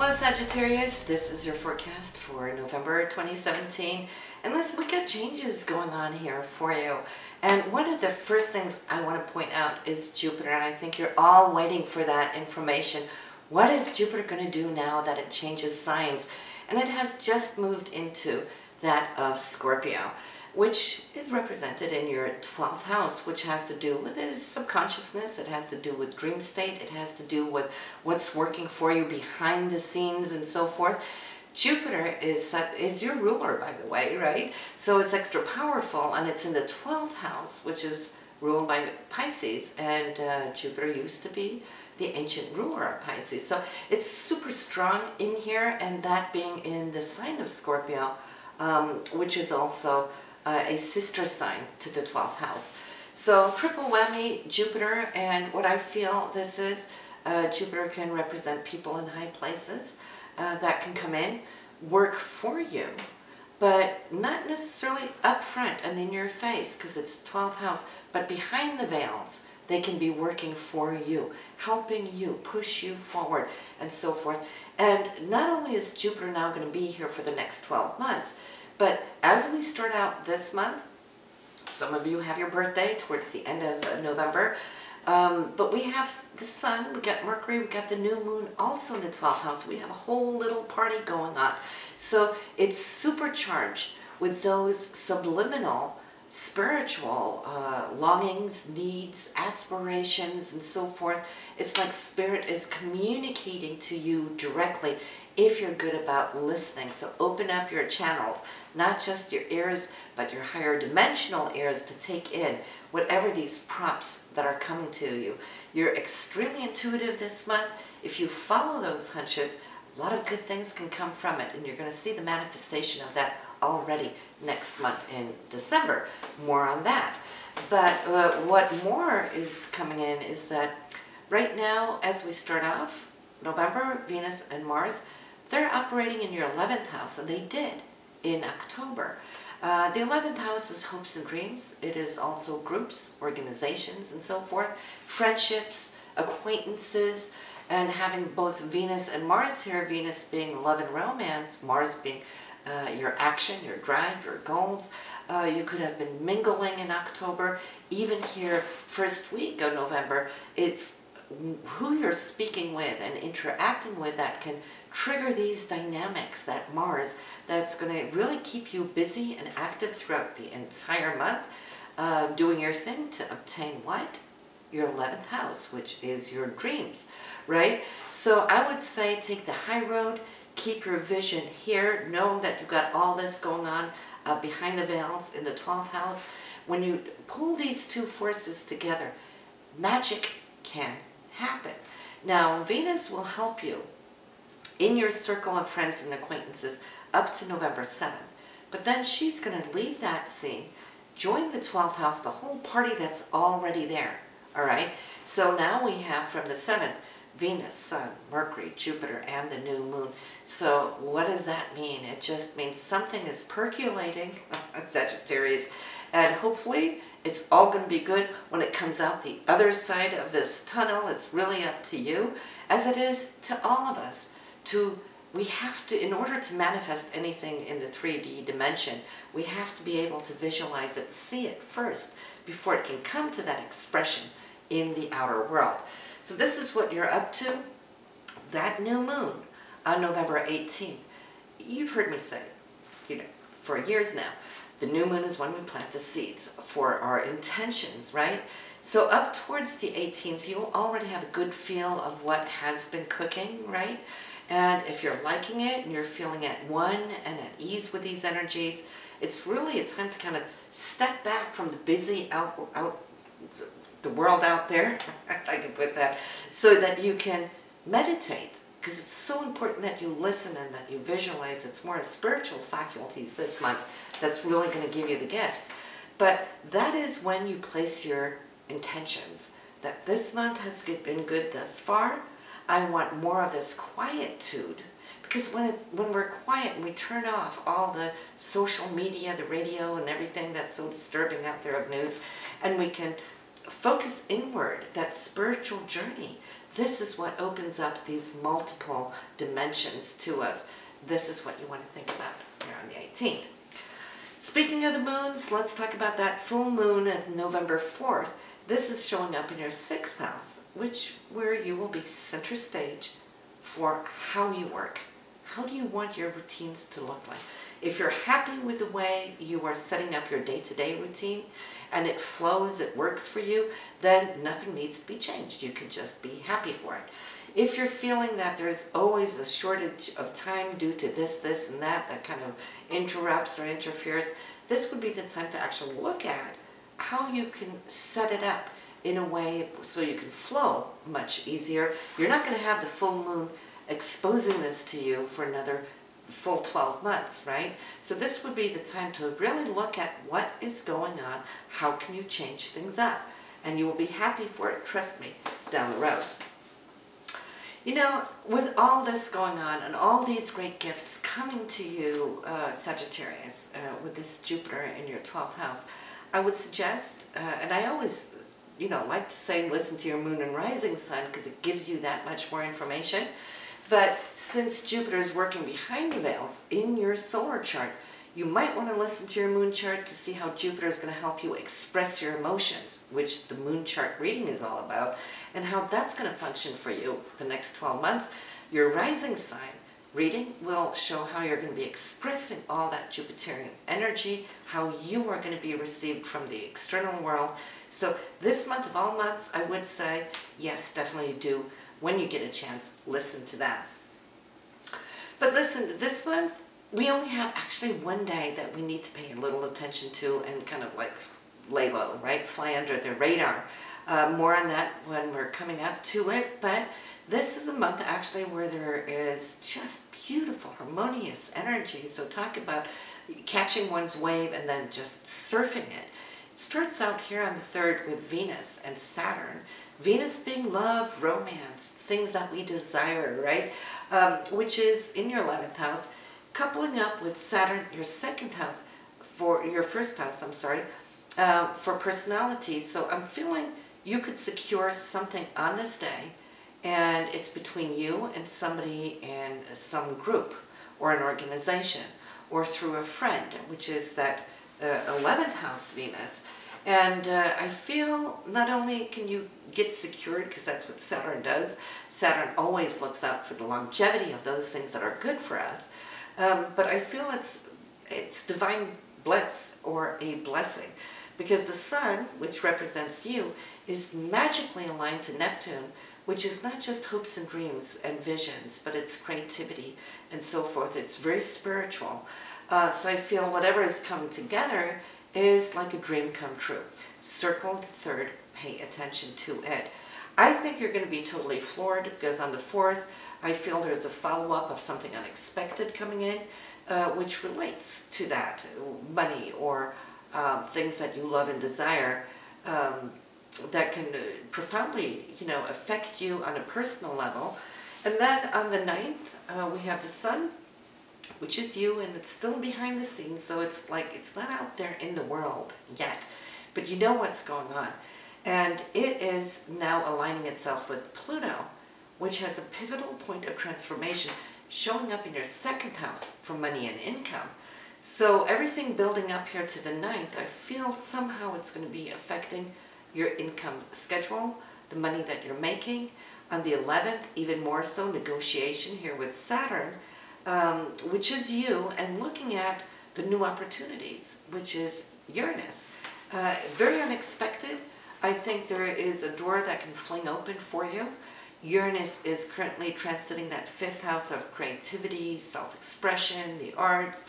Hello Sagittarius, this is your forecast for November 2017. And listen, we got changes going on here for you. And one of the first things I want to point out is Jupiter, and I think you're all waiting for that information. What is Jupiter going to do now that it changes signs? And it has just moved into that of Scorpio, which is represented in your 12th house, which has to do with its subconsciousness, it has to do with dream state, it has to do with what's working for you behind the scenes and so forth. Jupiter is your ruler, by the way, right? So it's extra powerful, and it's in the 12th house, which is ruled by Pisces, and Jupiter used to be the ancient ruler of Pisces. So it's super strong in here, and that being in the sign of Scorpio, which is also a sister sign to the 12th house. So triple whammy, Jupiter, and what I feel this is, Jupiter can represent people in high places that can come in, work for you, but not necessarily up front and in your face because it's 12th house, but behind the veils. They can be working for you, helping you, push you forward, and so forth. And not only is Jupiter now going to be here for the next 12 months, but as we start out this month, some of you have your birthday towards the end of November, but we have the sun, we got Mercury, we got the new moon also in the 12th house. We have a whole little party going on. So it's supercharged with those subliminal spiritual longings, needs, aspirations, and so forth. It's like Spirit is communicating to you directly if you're good about listening. So open up your channels, not just your ears, but your higher dimensional ears to take in whatever these prompts that are coming to you. You're extremely intuitive this month. If you follow those hunches, a lot of good things can come from it, and you're going to see the manifestation of that already next month in December. More on that. But what more is coming in is that right now, as we start off, November, Venus and Mars, they're operating in your 11th house, and they did in October. The 11th house is hopes and dreams. It is also groups, organizations, and so forth, friendships, acquaintances, and having both Venus and Mars here, Venus being love and romance, Mars being your action, your drive, your goals. You could have been mingling in October. Even here, first week of November, it's who you're speaking with and interacting with that can trigger these dynamics, that Mars, that's going to really keep you busy and active throughout the entire month, doing your thing to obtain what? Your 11th house, which is your dreams, right? So I would say take the high road, keep your vision here, know that you've got all this going on behind the veils in the 12th house. When you pull these two forces together, magic can happen. Now, Venus will help you in your circle of friends and acquaintances up to November 7th. But then she's going to leave that scene, join the 12th house, the whole party that's already there. All right? So now we have from the 7th, Venus, Sun, Mercury, Jupiter, and the new moon. So what does that mean? It just means something is percolating, Sagittarius, and hopefully it's all going to be good when it comes out the other side of this tunnel. It's really up to you, as it is to all of us. We have to, in order to manifest anything in the 3D dimension, we have to be able to visualize it, see it first, before it can come to that expression in the outer world. So this is what you're up to. That new moon on November 18th. You've heard me say, for years now, the new moon is when we plant the seeds for our intentions, right? So up towards the 18th, you'll already have a good feel of what has been cooking, right? And if you're liking it and you're feeling at one and at ease with these energies, it's really a time to kind of step back from the busy the world out there, if I can put that, so that you can meditate. Because it's so important that you listen and that you visualize. It's more spiritual faculties this month that's really going to give you the gifts. But that is when you place your intentions. That this month has been good thus far. I want more of this quietude. Because when we're quiet and we turn off all the social media, the radio, and everything that's so disturbing out there of news, and we can focus inward, that spiritual journey, this is what opens up these multiple dimensions to us. This is what you want to think about here on the 18th. Speaking of the moons, let's talk about that full moon at November 4th. This is showing up in your 6th house, where you will be center stage for how you work. How do you want your routines to look like? If you're happy with the way you are setting up your day-to-day routine and it flows, it works for you, then nothing needs to be changed. You can just be happy for it. If you're feeling that there's always a shortage of time due to this, and that kind of interrupts or interferes, this would be the time to actually look at how you can set it up in a way so you can flow much easier. You're not going to have the full moon exposing this to you for another full 12 months, right? So this would be the time to really look at what is going on, how can you change things up, and you will be happy for it, trust me, down the road. You know, with all this going on and all these great gifts coming to you, Sagittarius, with this Jupiter in your 12th house, I would suggest, and I always, like to say listen to your moon and rising sign because it gives you that much more information. But since Jupiter is working behind the veils in your solar chart, you might want to listen to your moon chart to see how Jupiter is going to help you express your emotions, which the moon chart reading is all about, and how that's going to function for you the next 12 months. Your rising sign reading will show how you're going to be expressing all that Jupiterian energy, how you are going to be received from the external world. So this month of all months, I would say, yes, definitely do. When you get a chance, listen to that. But listen, this month, we only have actually one day that we need to pay a little attention to and kind of like lay low, right? Fly under the radar. More on that when we're coming up to it, but this is a month actually where there is just beautiful, harmonious energy. So talk about catching one's wave and then just surfing it. It starts out here on the 3rd with Venus and Saturn. Venus being love, romance, things that we desire, right? Which is in your 11th house, coupling up with Saturn, your 2nd house, for your 1st house, I'm sorry, for personality. So I'm feeling you could secure something on this day, and it's between you and somebody in some group or an organization or through a friend, which is that 11th house Venus. And I feel not only can you get secured, because that's what Saturn does. Saturn always looks out for the longevity of those things that are good for us. But I feel it's divine bliss or a blessing, because the sun, which represents you, is magically aligned to Neptune, which is not just hopes and dreams and visions, but it's creativity and so forth. It's very spiritual. So I feel whatever is coming together is like a dream come true. Circle the 3rd, pay attention to it. I think you're going to be totally floored because on the 4th, I feel there's a follow-up of something unexpected coming in, which relates to that, money or things that you love and desire that can profoundly, affect you on a personal level. And then on the 9th, we have the sun, which is you, and it's still behind the scenes, so it's like it's not out there in the world yet, but you know what's going on. And it is now aligning itself with Pluto, which has a pivotal point of transformation showing up in your 2nd house for money and income. So everything building up here to the 9th, I feel somehow it's going to be affecting your income schedule, the money that you're making. On the 11th, even more so, negotiation here with Saturn, which is you, and looking at the new opportunities, which is Uranus. Very unexpected. I think there is a door that can fling open for you. Uranus is currently transiting that 5th house of creativity, self-expression, the arts,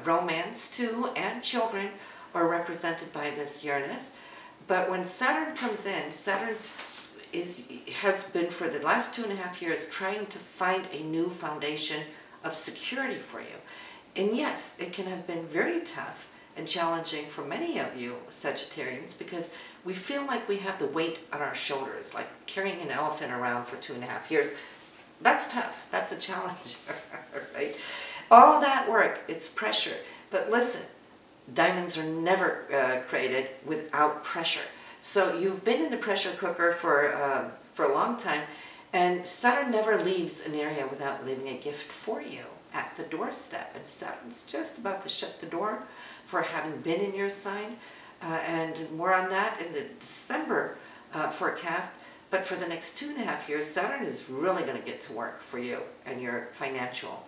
romance too, and children are represented by this Uranus. But when Saturn comes in, Saturn has been for the last 2.5 years trying to find a new foundation of security for you. And yes, it can have been very tough and challenging for many of you Sagittarians, because we feel like we have the weight on our shoulders, like carrying an elephant around for 2.5 years. That's tough. That's a challenge, right? All that work, it's pressure. But listen, diamonds are never created without pressure. So you've been in the pressure cooker for a long time, and Saturn never leaves an area without leaving a gift for you at the doorstep. And Saturn's just about to shut the door for having been in your sign. And more on that in the December forecast. But for the next 2.5 years, Saturn is really going to get to work for you and your financial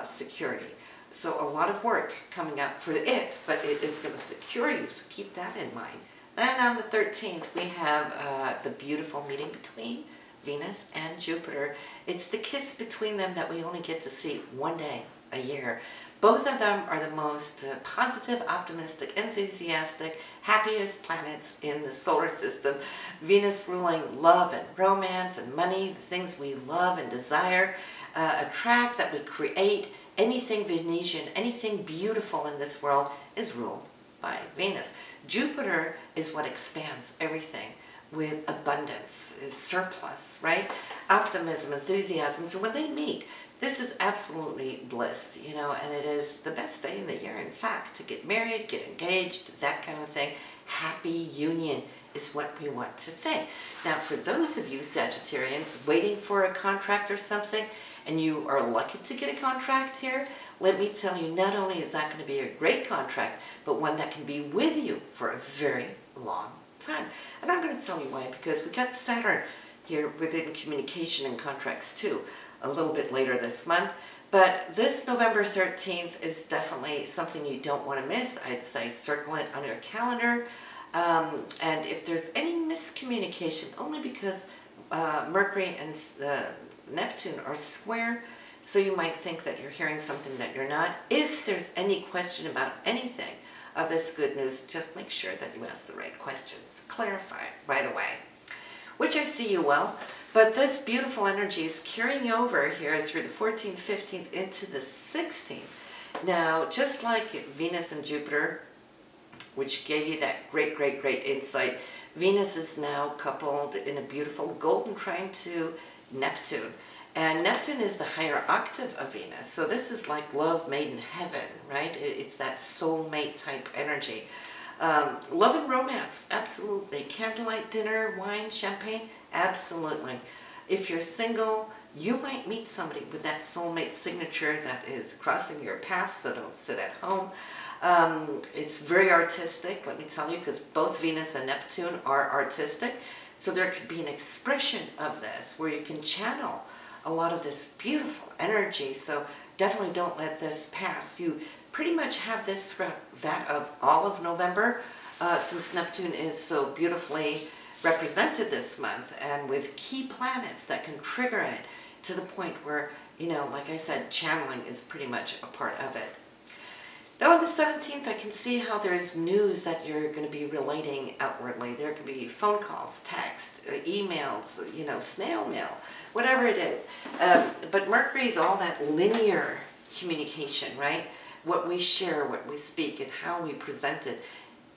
security. So a lot of work coming up for it, but it is going to secure you, so keep that in mind. Then on the 13th, we have the beautiful meeting between Venus and Jupiter. It's the kiss between them that we only get to see one day a year. Both of them are the most positive, optimistic, enthusiastic, happiest planets in the solar system. Venus ruling love and romance and money, the things we love and desire, attract, that we create. Anything Venetian, anything beautiful in this world is ruled by Venus. Jupiter is what expands everything with abundance, surplus, right? Optimism, enthusiasm. So when they meet, this is absolutely bliss, you know, and it is the best day in the year, in fact, to get married, get engaged, that kind of thing. Happy union is what we want to think. Now, for those of you Sagittarians waiting for a contract or something, and you are lucky to get a contract here, let me tell you, not only is that going to be a great contract, but one that can be with you for a very long time. And I'm going to tell you why, because we got Saturn here within communication and contracts too, a little bit later this month. But this November 13th is definitely something you don't want to miss. I'd say circle it on your calendar. And if there's any miscommunication, only because Mercury and Neptune are square, so you might think that you're hearing something that you're not. If there's any question about anything of this good news, just make sure that you ask the right questions. Clarify it right away. Which I see you will. But this beautiful energy is carrying over here through the 14th, 15th, into the 16th. Now, just like Venus and Jupiter, which gave you that great, great, great insight, Venus is now coupled in a beautiful golden trine to Neptune. And Neptune is the higher octave of Venus. So this is like love made in heaven, right? It's that soulmate type energy. Love and romance, absolutely. Candlelight dinner, wine, champagne, absolutely. If you're single, you might meet somebody with that soulmate signature that is crossing your path, so don't sit at home. It's very artistic, let me tell you, because both Venus and Neptune are artistic. So there could be an expression of this where you can channel a lot of this beautiful energy. So definitely don't let this pass. You pretty much have this throughout that of all of November, since Neptune is so beautifully represented this month, and with key planets that can trigger it to the point where, you know, like I said, channeling is pretty much a part of it. Now on the 17th, I can see how there's news that you're going to be relating outwardly. There could be phone calls, text, emails, you know, snail mail, whatever it is. But Mercury is all that linear communication, right? What we share, what we speak, and how we present it.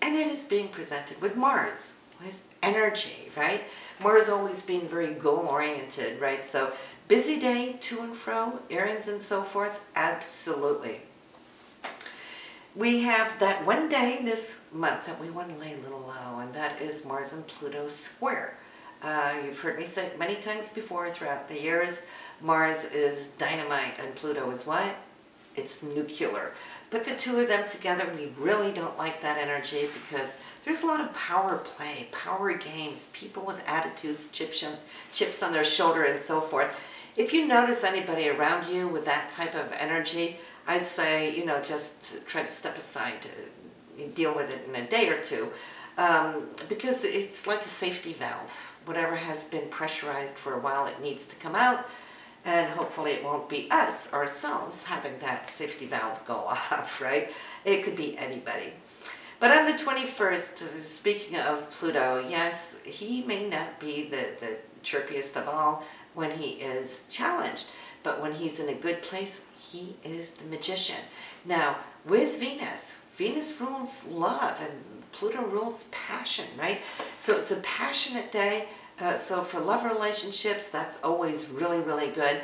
And it is being presented with Mars, with energy, right? Mars always being very goal-oriented, right? So busy day, to and fro, errands and so forth, absolutely. We have that one day this month that we want to lay a little low, and that is Mars and Pluto square. You've heard me say it many times before throughout the years, Mars is dynamite and Pluto is what? It's nuclear. Put the two of them together, we really don't like that energy because there's a lot of power play, power games, people with attitudes, chips on their shoulder and so forth. If you notice anybody around you with that type of energy, I'd say, you know, just try to step aside, to deal with it in a day or two, because it's like a safety valve. Whatever has been pressurized for a while, it needs to come out, and hopefully it won't be us, ourselves, having that safety valve go off, right? It could be anybody. But on the 21st, speaking of Pluto, yes, he may not be the chirpiest of all when he is challenged, but when he's in a good place, he is the magician. Now, with Venus, Venus rules love and Pluto rules passion, right? So it's a passionate day. So for love relationships, that's always really, really good.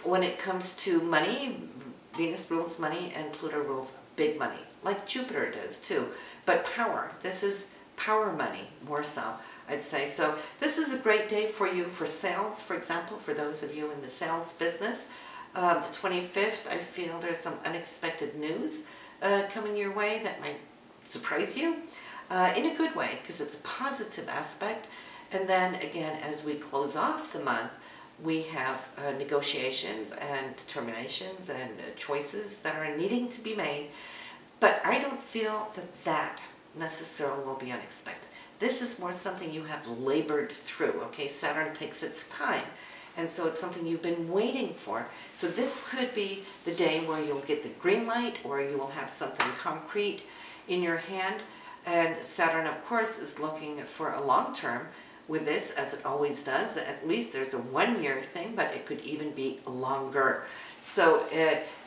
When it comes to money, Venus rules money and Pluto rules big money, like Jupiter does too. But power, this is power money more so, I'd say. So this is a great day for you for sales, for example, for those of you in the sales business. The 25th, I feel there's some unexpected news coming your way that might surprise you in a good way, because it's a positive aspect. And then again, as we close off the month, we have negotiations and determinations and choices that are needing to be made. But I don't feel that that necessarily will be unexpected. This is more something you have labored through, okay? Saturn takes its time, and so it's something you've been waiting for. So this could be the day where you'll get the green light, or you will have something concrete in your hand. And Saturn, of course, is looking for a long term with this, as it always does. At least there's a 1 year thing, but it could even be longer. So,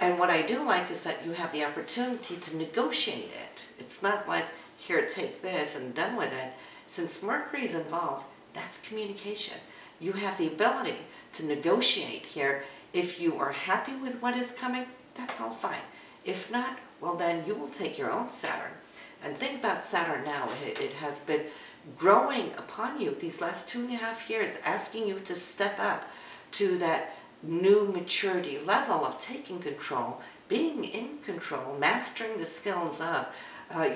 and what I do like is that you have the opportunity to negotiate it. It's not like, here, take this and done with it. Since Mercury is involved, that's communication. You have the ability to negotiate here. If you are happy with what is coming, that's all fine. If not, well then you will take your own Saturn. And think about Saturn now. It has been growing upon you these last 2.5 years, asking you to step up to that new maturity level of taking control, being in control, mastering the skills of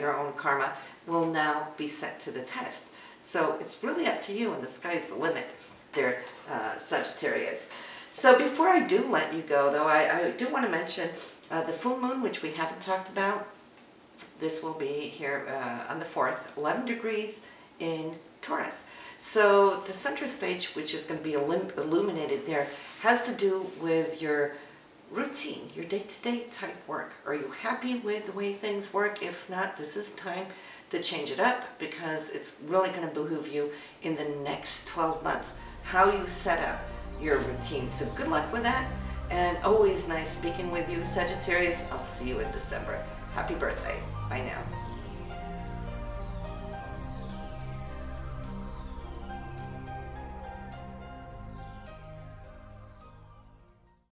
your own karma will now be set to the test. So it's really up to you, and the sky's the limit there, Sagittarius. So before I do let you go, though, I do want to mention the full moon, which we haven't talked about. This will be here on the 4th, 11 degrees in Taurus. So the center stage, which is going to be illuminated there, has to do with your routine, your day-to-day type work. Are you happy with the way things work? If not, this is time to change it up, because it's really going to behoove you in the next 12 months, how you set up your routine. So good luck with that, and always nice speaking with you, Sagittarius. I'll see you in December. Happy birthday. Bye now.